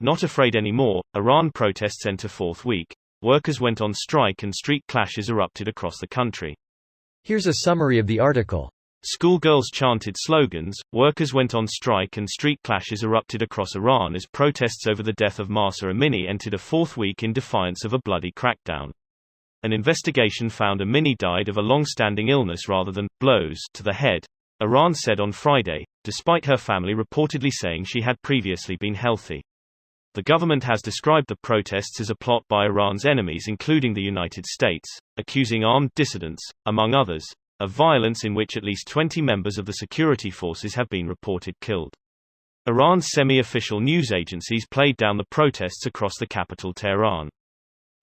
Not afraid anymore, Iran protests enter fourth week. Workers went on strike and street clashes erupted across the country. Here's a summary of the article. Schoolgirls chanted slogans, workers went on strike and street clashes erupted across Iran as protests over the death of Mahsa Amini entered a fourth week in defiance of a bloody crackdown. An investigation found Amini died of a long-standing illness rather than blows to the head, Iran said on Friday, despite her family reportedly saying she had previously been healthy. The government has described the protests as a plot by Iran's enemies including the United States, accusing armed dissidents, among others, of violence in which at least 20 members of the security forces have been reported killed. Iran's semi-official news agencies played down the protests across the capital Tehran.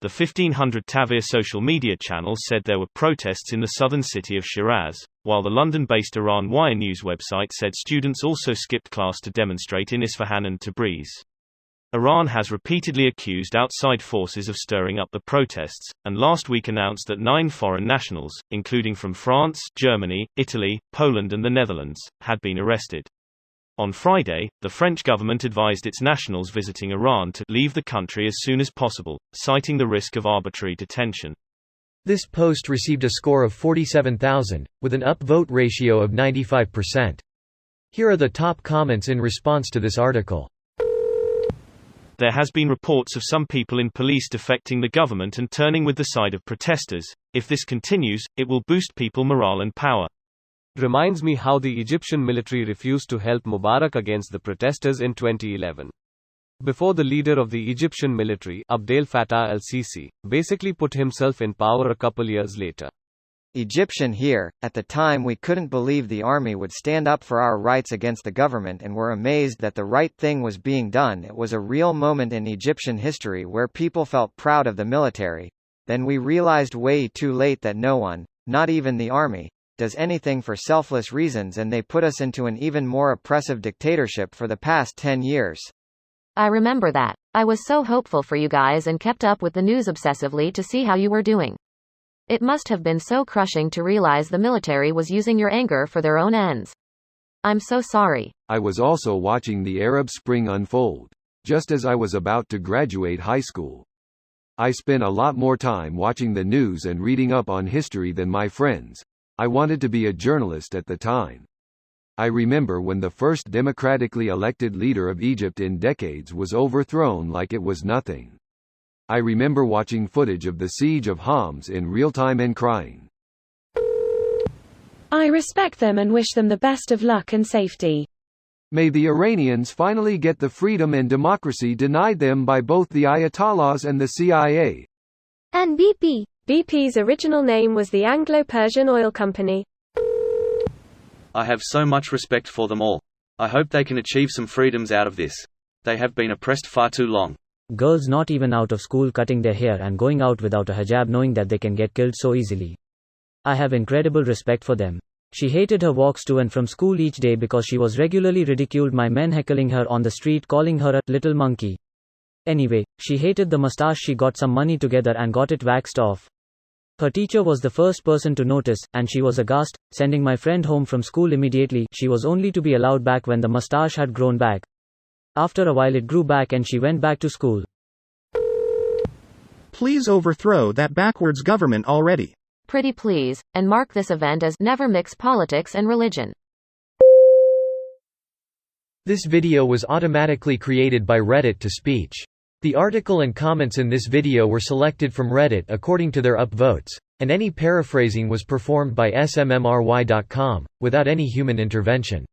The 1500 Tavir social media channel said there were protests in the southern city of Shiraz, while the London-based Iran Wire news website said students also skipped class to demonstrate in Isfahan and Tabriz. Iran has repeatedly accused outside forces of stirring up the protests, and last week announced that 9 foreign nationals, including from France, Germany, Italy, Poland and the Netherlands, had been arrested. On Friday, the French government advised its nationals visiting Iran to leave the country as soon as possible, citing the risk of arbitrary detention. This post received a score of 47,000, with an upvote ratio of 95%. Here are the top comments in response to this article. There has been reports of some people in police defecting the government and turning with the side of protesters. If this continues, it will boost people morale and power. Reminds me how the Egyptian military refused to help Mubarak against the protesters in 2011. Before the leader of the Egyptian military, Abdel Fattah al-Sisi, basically put himself in power a couple years later. Egyptian here, at the time we couldn't believe the army would stand up for our rights against the government and were amazed that the right thing was being done. It was a real moment in Egyptian history where people felt proud of the military. Then we realized way too late that no one, not even the army, does anything for selfless reasons and they put us into an even more oppressive dictatorship for the past 10 years. I remember that. I was so hopeful for you guys and kept up with the news obsessively to see how you were doing. It must have been so crushing to realize the military was using your anger for their own ends. I'm so sorry. I was also watching the Arab Spring unfold, just as I was about to graduate high school. I spent a lot more time watching the news and reading up on history than my friends. I wanted to be a journalist at the time. I remember when the first democratically elected leader of Egypt in decades was overthrown like it was nothing. I remember watching footage of the siege of Homs in real time and crying. I respect them and wish them the best of luck and safety. May the Iranians finally get the freedom and democracy denied them by both the Ayatollahs and the CIA. And BP. BP's original name was the Anglo-Persian Oil Company. I have so much respect for them all. I hope they can achieve some freedoms out of this. They have been oppressed far too long. Girls not even out of school cutting their hair and going out without a hijab knowing that they can get killed so easily. I have incredible respect for them. She hated her walks to and from school each day because she was regularly ridiculed by men heckling her on the street calling her a little monkey. Anyway, she hated the mustache. She got some money together and got it waxed off. Her teacher was the first person to notice, and she was aghast, sending my friend home from school immediately. She was only to be allowed back when the mustache had grown back. After a while it grew back and she went back to school. Please overthrow that backwards government already. Pretty please, and mark this event as never mix politics and religion. This video was automatically created by Reddit to speech. The article and comments in this video were selected from Reddit according to their upvotes, and any paraphrasing was performed by smmry.com, without any human intervention.